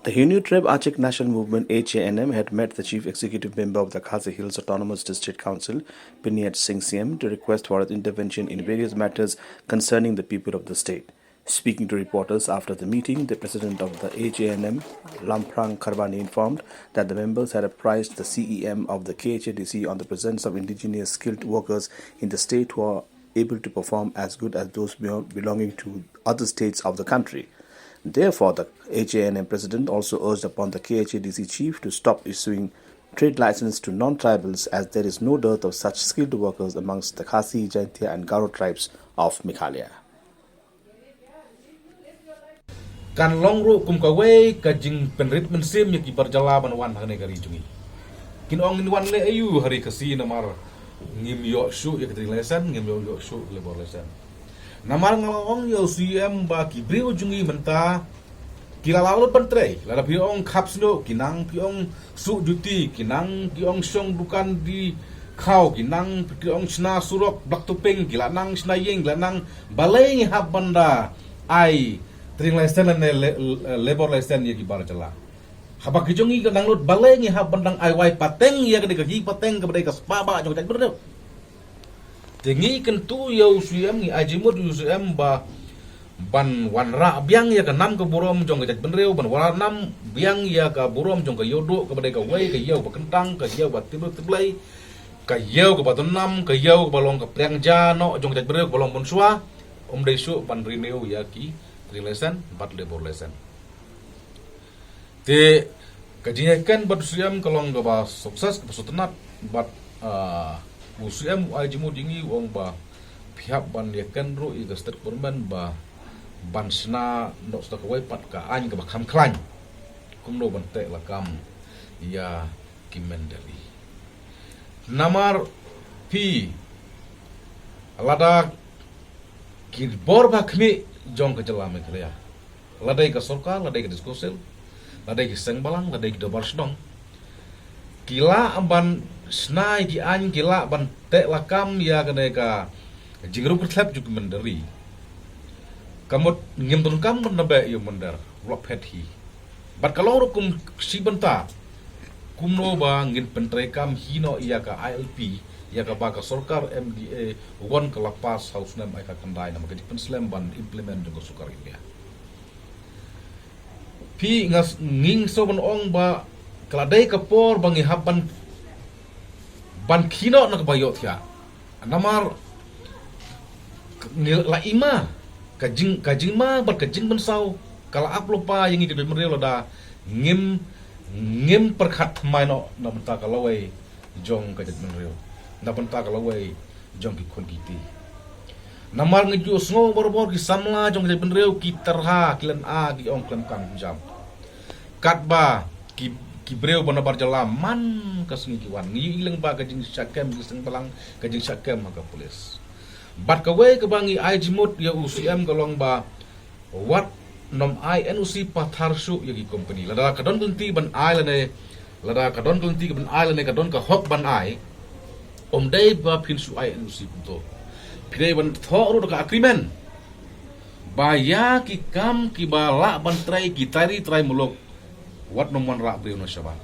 The Hinu Tribe Achek National Movement HANM had met the chief executive member of the Khasi Hills Autonomous District Council, Pinayat Singh Siem, to request for his intervention in various matters concerning the people of the state. Speaking to reporters after the meeting, the president of the HANM, Lamprang Kharbani, informed that the members had apprised the CEM of the KHADC on the presence of indigenous skilled workers in the state who are able to perform as good as those belonging to other states of the country. Therefore, the HANM president also urged upon the KHADC chief to stop issuing trade license to non-tribals, as there is no dearth of such skilled workers amongst the Khasi, Jaintia and Garo tribes of Meghalaya. Kan longro kum kawai kajing penrit mensim yaki berjalaban wan hane kari jungi. Kin ong ni wan le ayu hari kasi namar ngim yo shu yak tri lesan ngim yo shu lebor lesan. Namar ngalong yo CM ba ki brio jungi menta kila lalu pentre lada piong kapsno kinang piong su juti kinang piong song dukan di kau kinang piong sna surok blak tuping kila nang sna yeng kila nang balai hab banda ai tring lesen lebor lesen ya ki barjala haba kijongi ka nang lot balai ngi hab bandang ai wai pateng ya ka hi pateng ka badai ka spaba jong tak berdeu tengi kentu yo suam ngi ajimut suam ba ban wanra biang ya ka nam ka burom jong ka benreu ban wara nam biang ya ka burom jong ka yodo ka badai ka wai ka yau ba kentang ka yau ba tibu tiblai ka yau ka batunam ka yau ka balong ka priang jano jong ka benreu balong bonsua desu ban rineu ya ki lesan bat lebor lesan te kajikan bat siam kalong ga ba sukses ke sutenat bat usiam ajimu dingi wong ba pihak ban yakan ru i gastek berman ba ban sna no sta kawai pat ka an ga bakam klan kumno ban te lakam ya kimendali namar pi alada kirbor bakmi jong ke jela Meghalaya. Ladai ke Sorka, ladai ke Diskosil, ladai ke Sengbalang, ladai ke Dobar Sedong. Kila amban snai ki an kila ban te lakam ya kene ka jingru kertlap juga menderi. Kamut ngim tun kam menabe yo mender, lop hethi. Bat kalau rukum si benta kumno ba ngin pentrekam hino iya ka ILP ya ka baka Sorkar MDA wan ka lapas house nam ay kakandai na magadipan slam ban implement yung sukar iya pi ngas nging so ban ong ba kaladay ka por bangi haban ban kino na kabayot ya namar la ima kajing ma bat kajing bansaw kala aplo pa yung ikit merelo da ngim perkhat maino na benta kalaway jong kajit merelo na benta kalaway jong ki kon kiti namar ngeju sngo bor ki samla jong kajit merelo ki terha kilen a ki ong klem kan jam katba ki breu bana barjala man kasngi ki wan ngi ileng ba kajing sakem ki seng balang kajing sakem maka polis bat kawai kebangi ajimut ya UCM kalong ba wat nom ai NUC patharsu yagi company lada kadon kunti ban ai lane lada kadon kunti ban ai lane kadon ka hok ban ai dei ba pinsu ai NUC punto pide ban tho ru ka agreement ba ya ki kam ki bala ban trai ki tari trai mulok wat nomon ra breu no shabat